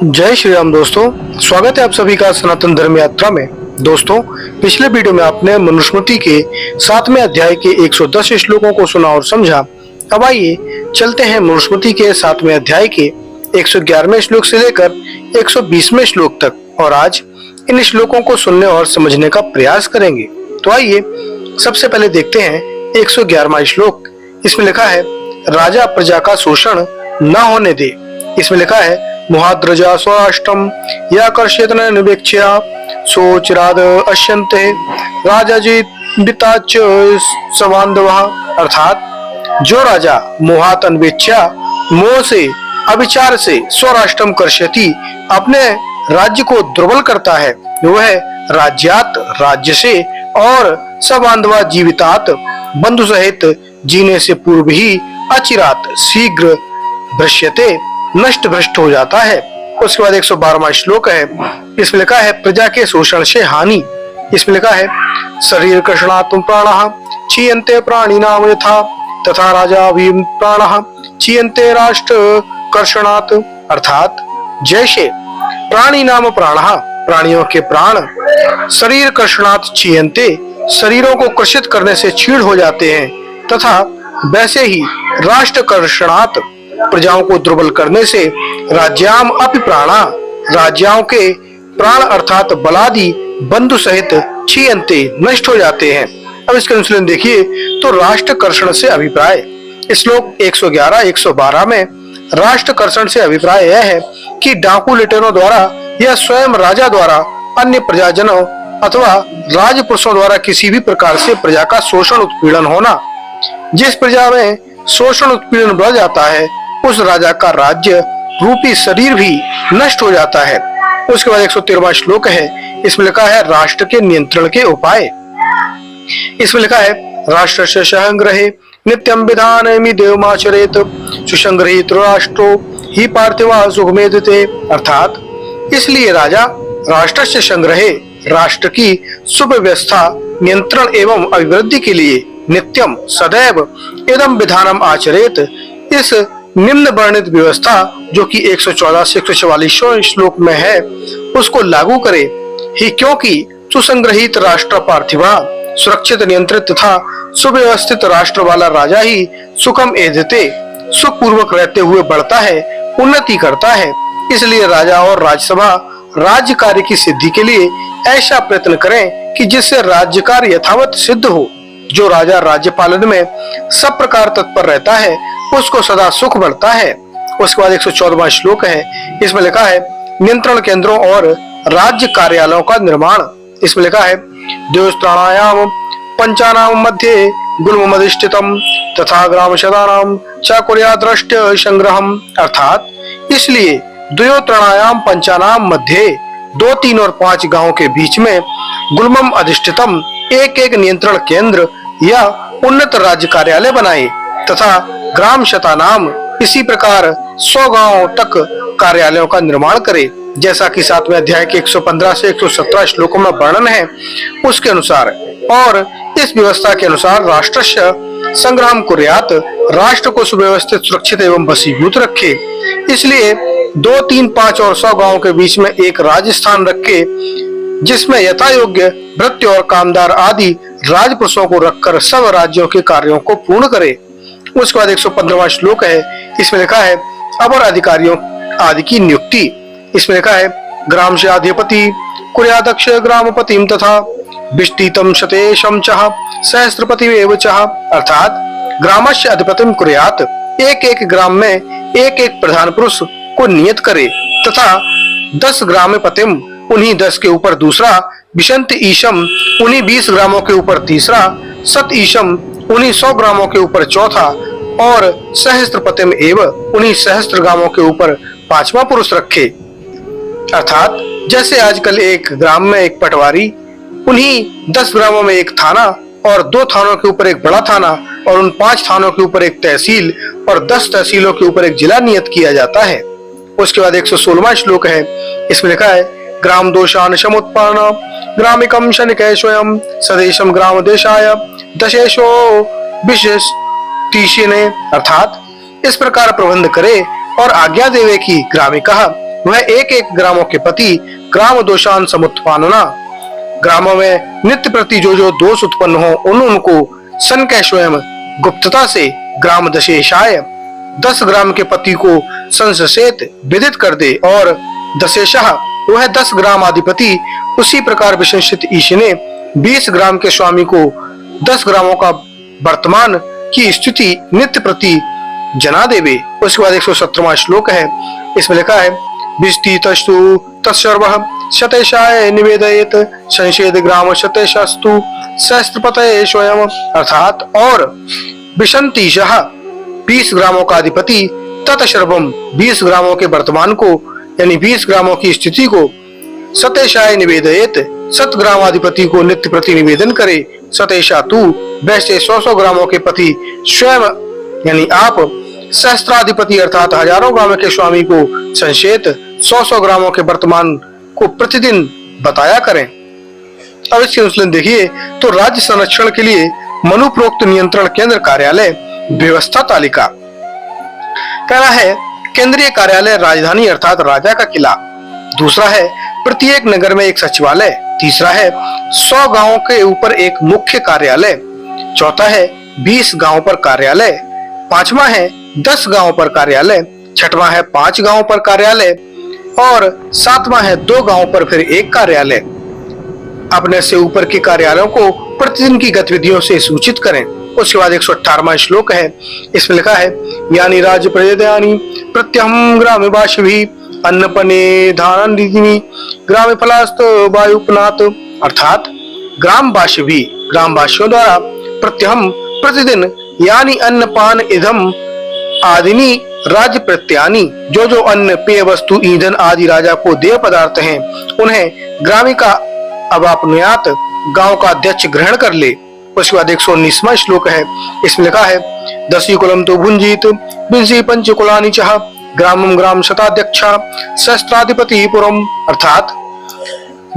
जय श्री राम दोस्तों, स्वागत है आप सभी का सनातन धर्म यात्रा में। दोस्तों, पिछले वीडियो में आपने मनुस्मृति के 7वें अध्याय के 110 श्लोकों को सुना और समझा। अब आइए चलते हैं मनुस्मृति के 7वें अध्याय के 111वें श्लोक से लेकर 120वें श्लोक तक और आज इन श्लोकों को सुनने और समझने का प्रयास करेंगे। तो आइए सबसे पहले देखते हैं 111वां श्लोक। इसमें लिखा है, राजा प्रजा का शोषण न होने दे। इसमें लिखा है, मुहाद्रजा स्वराष्ट्रम या कर्षेत न निवेक्ष्या सोचिराद अश्यन्ते राजाजिताच सवान्धवः। अर्थात जो राजा मोहात अन्वेच्छा मोह से अविचार से स्वराष्ट्रम कर्षति अपने राज्य को दुर्बल करता है, वह राज्यात राज्य से और सबांधवा जीवितात बंधु सहित जीने से पूर्व ही अचिरात शीघ्र भ्रश्यते नष्ट भ्रष्ट हो जाता है। उसके बाद 112वां श्लोक है। इसमें लिखा है, प्रजा के शोषण से हानि। इसमें लिखा है, शरीर कर्षणात् प्राणः क्षीयन्ते प्राणिनाम यथा तथा राजा भी प्राणः क्षीयन्ते राष्ट्र कर्षणात्। अर्थात जैसे प्राणी नाम प्राणः प्राणियों के प्राण शरीर कर्षणात् क्षीयन्ते शरीरों को कर्षित करने से क्षीण हो जाते हैं, तथा वैसे ही राष्ट्र कर्षणात् प्रजाओं को दुर्बल करने से राज्याम अपि प्राणा राज्यों के प्राण अर्थात बलादि बंधु सहित क्षीयन्ते नष्ट हो जाते हैं। अब इसका अनुशीलन देखिए तो राष्ट्र कर्षण से अभिप्राय श्लोक 111 112 में राष्ट्र कर्षण से अभिप्राय यह है कि डाकू लुटेरों द्वारा या स्वयं राजा द्वारा अन्य प्रजाजनों अथवा राजपुरुषों द्वारा किसी भी प्रकार से प्रजा का शोषण उत्पीड़न होना। जिस प्रजा में शोषण उत्पीड़न बढ़ जाता है उस राजा का राज्य रूपी शरीर भी नष्ट हो जाता है। उसके बाद 113वां श्लोक है। इसमें लिखा है, राष्ट्र के नियंत्रण के उपाय। इसमें लिखा है, राष्ट्र से संग्रहे नित्यम विधानमि देवमाचरेत सुसंग्रहित राष्ट्रो ही पार्थिवा सुखमेधते। अर्थात इसलिए राजा राष्ट्र से संग्रहे राष्ट्र की सुव्यवस्था नियंत्रण एवं अभिवृद्धि के लिए नित्यम सदैव इदम विधानम आचरेत इस निम्न वर्णित व्यवस्था जो कि 114 से 144 श्लोक में है उसको लागू करे ही, क्योंकि सुसंग्रहित राष्ट्र पार्थिवा सुरक्षित नियंत्रित तथा सुव्यवस्थित राष्ट्र वाला राजा ही सुखम एधते सुख पूर्वक रहते हुए बढ़ता है, उन्नति करता है। इसलिए राजा और राज्यसभा राज्य कार्य की सिद्धि के लिए ऐसा प्रयत्न करें कि जिससे राज्य कार्य यथावत सिद्ध हो। जो राजा राज्य पालन में सब प्रकार तत्पर रहता है उसको सदा सुख बढ़ता है। उसके बाद 114वां श्लोक है। इसमें लिखा है, नियंत्रण केंद्रों और राज्य कार्यालयों का निर्माण। इसमें लिखा है, देवस्थानायाम पंचानाम मध्ये गुल्ममधिष्ठितम तथा ग्राम शतानाम चाकुर्या दृष्टि संग्रहम। अर्थात इसलिए द्वयोत्रणायाम पंचानाम मध्य 2, 3 और 5 गांवों के बीच में गुल्मम अधिष्ठितम एक एक नियंत्रण केंद्र या उन्नत राज्य कार्यालय बनाए तथा ग्राम शतानाम इसी प्रकार 100 गांवों तक कार्यालयों का निर्माण करे, जैसा कि 7वें अध्याय के 115 से 117 श्लोकों में वर्णन है उसके अनुसार। और इस व्यवस्था के अनुसार राष्ट्रस्य संग्राम कुर्यात राष्ट्र को सुव्यवस्थित सुरक्षित एवं वशीभूत रखे। इसलिए 2, 3, 5 और 100 गांवों के बीच में एक राजस्थान रखे जिसमें यथा योग्य भृत्य और कामदार आदि राजपुरुषों को रखकर सब राज्यों के कार्यों को पूर्ण करे। उसके बाद 115वां श्लोक है। इसमें लिखा है, अपर अधिकारियों आदि की नियुक्ति। इसमें लिखा है, ग्राम से अधिपति कुर्यादक्ष ग्रामपतिम तथा विष्टितम शतेशम चह सहस्त्रपति एव चह। अर्थात ग्रामस्य अधिपतिम कुर्यात एक एक ग्राम में एक एक प्रधान पुरुष को नियत करे तथा 10 ग्रामपतिम उन्हीं 10 के ऊपर दूसरा, विशंत ईशम उन्हीं 20 ग्रामों के ऊपर तीसरा, सत ईशम उन्हीं 100 ग्रामों के ऊपर चौथा और सहस्त्रपतिम एव उन्हीं सहस्त्र ग्रामों के ऊपर 5वां पुरुष रखे। अर्थात जैसे आजकल एक ग्राम में एक पटवारी, उन्हीं 10 ग्रामों में एक थाना और 2 थानों के ऊपर एक बड़ा थाना और उन 5 थानों के ऊपर एक तहसील और 10 तहसीलों के ऊपर एक जिला नियत किया जाता है। उसके बाद 116वां श्लोक है। इसमें लिखा है, ग्राम दोषान समुत्पन्न ग्रामिकम शनिकय स्वयं सदेशम ग्राम देशाय दशेशो विशेष तीशिने। अर्थात इस प्रकार प्रबंध करे और आज्ञा देवे कि ग्रामिका वह एक एक ग्रामों के पति ग्राम दोषान समुत्पानना, ग्रामों में नित्य प्रति जो दोष उत्पन्न हो उनको सन के स्वयं गुप्तता से ग्राम दशेशाय 10 ग्राम के पति को संससेत विदित कर दे, और दशेशाह वह 10 ग्राम अधिपति उसी प्रकार विशंसित ईश ने 20 ग्राम के स्वामी को 10 ग्रामों का वर्तमान की स्थिति नित्य प्रति जना देवे। उसके बाद 117वां श्लोक है, इसमें लिखा है विष्टितस्तु तत्सर्वः शतेशाय निवेदयेत संशेद ग्राम शतेशस्तु सहस्त्रपतये स्वयं, अर्थात और विशंतिशः 20 ग्रामों का अधिपति तत्सर्वम 20 ग्रामों के वर्तमान को यानी 20 ग्रामों की स्थिति को सतेशाय निवेदयेत 7 ग्रामाधिपति को नित्य प्रति निवेदन करे, सतेशा तू वैसे 100 ग्रामों के पति स्वयं यानी आप सहस्त्राधिपति अर्थात हजारों ग्रामों के स्वामी को संशेत 100 ग्रामों के वर्तमान को प्रतिदिन बताया करें। अब इसके अनुसार देखिए तो राज्य संरक्षण के लिए मनुप्रोक्त नियंत्रण केंद्र कार्यालय व्यवस्था तालिका। पहला है केंद्रीय कार्यालय राजधानी अर्थात राजा का किला, दूसरा है प्रत्येक नगर में एक सचिवालय, तीसरा है 100 गांवों के ऊपर एक मुख्य कार्यालय, चौथा है 20 गांवों पर कार्यालय, पांचवा है 10 गांवों पर कार्यालय, छठवां है 5 गांवों पर कार्यालय और सातवां है 2 गांवों पर फिर एक कार्यालय। अपने से ऊपर के कार्यालयों को प्रतिदिन की गतिविधियों से सूचित करें। उसके बाद 118वां श्लोक है, इसमें लिखा है यानी राज्य प्रदेयानि प्रत्यहम ग्राम वाशभि अन्नपने धानानि ग्राम फलास्त वायुपनात्, अर्थात ग्राम वाशभि ग्राम वासियों द्वारा प्रत्यहम प्रतिदिन यानी अन्नपान इधम आदिनी राज्य प्रत्यानी जो अन्न पेय वस्तु ईंधन आदि राजा को देय पदार्थ हैं उन्हें ग्रामी का अवापनुयात गांव का अध्यक्ष ग्रहण कर ले। उसके बाद 119वां श्लोक है, इसमें लिखा है दसी कुलम तो भुंजीत विंसी पंच कुलानी चाह ग्रामम ग्राम शताध्यक्षा सहस्त्राधिपति पुरम, अर्थात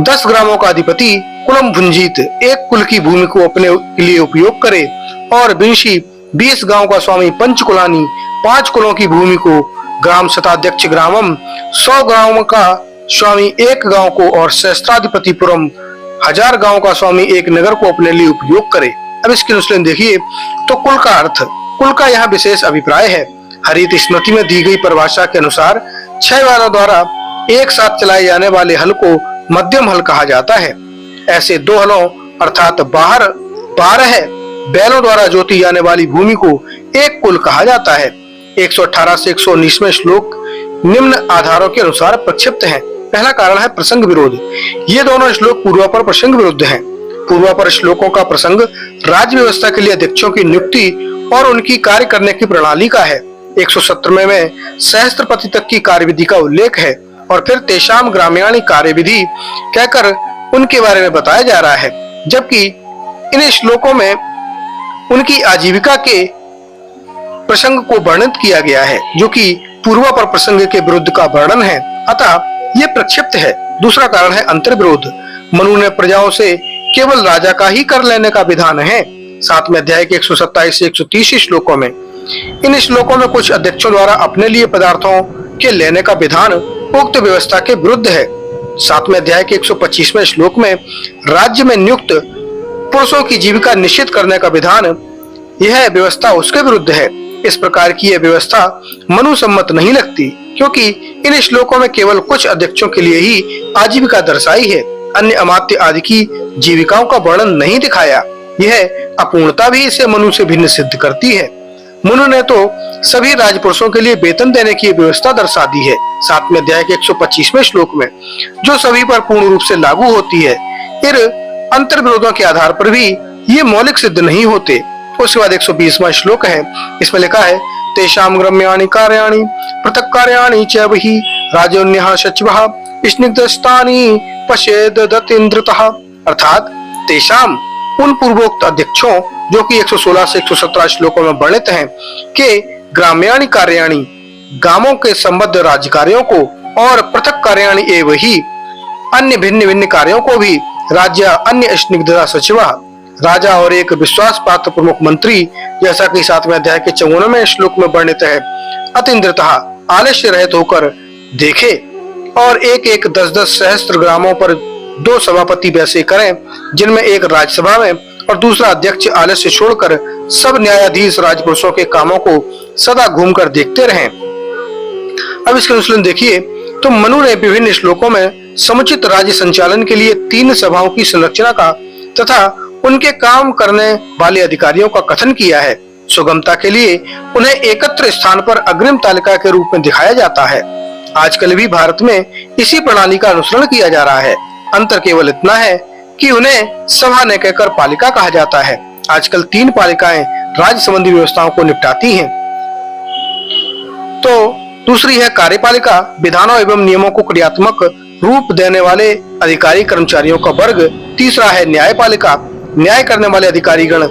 10 ग्रामों का अधिपति कुलम भुंजीत एक कुल की भूमि को अपने लिए उपयोग करे और विंशी 20 गांव का स्वामी पंचकुलानी 5 कुलों की भूमि को ग्राम शताध्यक्ष ग्रामम 100 गांव का स्वामी एक गांव को और सहस्त्राधिपति पुरम 1000 गांव का स्वामी एक नगर को अपने लिए उपयोग करे। अब इसके अनुसार देखिए तो कुल का अर्थ, कुल का यहाँ विशेष अभिप्राय है। हरित स्मृति में दी गई परिभाषा के अनुसार 6 बैलों द्वारा एक साथ चलाए जाने वाले हल को मध्यम हल कहा जाता है। ऐसे 2 हलों अर्थात 12 बैलों द्वारा जोती जाने वाली भूमि को एक कुल कहा जाता है। 118 से 119वें श्लोक निम्न आधारों के अनुसार प्रक्षिप्त हैं। पहला कारण है प्रसंग विरोध। ये दोनों श्लोक पूर्वापर प्रसंग विरुद्ध हैं। पूर्वापर श्लोकों का प्रसंग राज्य व्यवस्था के लिए अध्यक्षों की नियुक्ति और उनकी कार्य करने की प्रणाली का है। 117वें में सहस्त्रपति तक की कार्यविधि का उल्लेख है और फिर तेषाम ग्राम्याणी कार्यविधि कहकर उनके बारे में बताया जा रहा है, जबकि इन श्लोकों में उनकी आजीविका के प्रसंग को वर्णित किया गया है जो कि पूर्वापर प्रसंग के विरुद्ध का वर्णन है, अतः ये प्रक्षिप्त है। दूसरा कारण है अंतर विरोध। मनु ने प्रजाओं से केवल राजा का ही कर लेने का विधान है। 7वें अध्याय के 127 से 130 श्लोकों में इन श्लोकों में कुछ अध्यक्षों द्वारा अपने लिए पदार्थों के लेने का विधान उक्त व्यवस्था के विरुद्ध है। 7वें अध्याय के 125वें श्लोक में राज्य में नियुक्त पुरुषों की जीविका निश्चित करने का विधान, यह व्यवस्था उसके विरुद्ध है। इस प्रकार की यह व्यवस्था मनु सम्मत नहीं लगती, क्योंकि इन श्लोकों में केवल कुछ अध्यक्षों के लिए ही आजीविका दर्शाई है, अन्य अमात्य आदि की जीविकाओं का वर्णन नहीं दिखाया। यह अपूर्णता भी इसे मनु से भिन्न सिद्ध करती है। मनु ने तो सभी राजपुरुषों के लिए वेतन देने की व्यवस्था दर्शा दी है 7वें अध्याय के 125वें श्लोक में, जो सभी पर पूर्ण रूप से लागू होती है। इन अंतर विरोधों के आधार पर भी ये मौलिक सिद्ध नहीं होते। उसके बाद 120वां श्लोक है, इसमें लिखा है तेषाम ग्राम्याणि कार्याणि पृथक कार्याणि च वहि राजन्यः सचिवः स्निग्धस्तानि पश्येद दतीन्द्रतः, अर्थात तेषाम उन पूर्वोक्त अध्यक्षों जो कि 116 से 117 श्लोकों में वर्णित हैं के ग्राम्याणि कार्याणि गांवों के संबद्ध राज्य कार्यों को और पृथक कार्याणि एवं ही अन्य भिन्न भिन्न कार्यों को भी राज्य अन्य स्निग्धता सचिव राजा और एक विश्वास पात्र प्रमुख मंत्री, जैसा कि 7वें अध्याय के 54वें श्लोक में वर्णित है, अतीन्द्रतः आलस्य रहित होकर देखे और एक एक 10-10 सहस्त्र ग्रामों पर 2 सभापति वैसे करें, जिनमें एक राज्यसभा में और दूसरा अध्यक्ष आलस्य छोड़कर सब न्यायाधीश राजपुरुषों के कामों को सदा घूमकर देखते रहें। अब इसके अनुशीलन देखिए तो मनु ने विभिन्न श्लोकों में समुचित राज्य संचालन के लिए 3 सभाओं की संरचना का तथा उनके काम करने वाले अधिकारियों का कथन किया है। सुगमता के लिए उन्हें एकत्र स्थान पर अग्रिम तालिका के रूप में दिखाया जाता है। आजकल भी भारत में इसी प्रणाली का अनुसरण किया जा रहा है। अंतर केवल इतना है कि उन्हें सभा न कहकर पालिका कहा जाता है। आजकल 3 पालिकाएं राज्य संबंधी व्यवस्थाओं को निपटाती हैं। तो दूसरी है कार्यपालिका, विधानों एवं नियमों को क्रियात्मक रूप देने वाले अधिकारी कर्मचारियों का वर्ग। तीसरा है न्यायपालिका, न्याय करने वाले अधिकारीगण।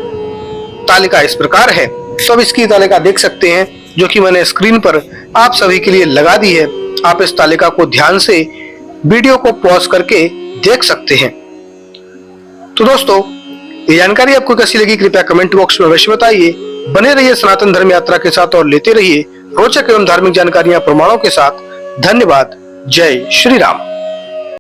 तालिका इस प्रकार है। सब इसकी तालिका देख सकते हैं, जो कि मैंने स्क्रीन पर आप सभी के लिए लगा दी है। आप इस तालिका को ध्यान से वीडियो को पॉज करके देख सकते हैं। तो दोस्तों, ये जानकारी आपको कैसी लगी कृपया कमेंट बॉक्स में अवश्य बताइए। बने रहिए सनातन धर्म यात्रा के साथ और लेते रहिए रोचक एवं धार्मिक जानकारियां प्रमाणों के साथ। धन्यवाद। जय श्री राम।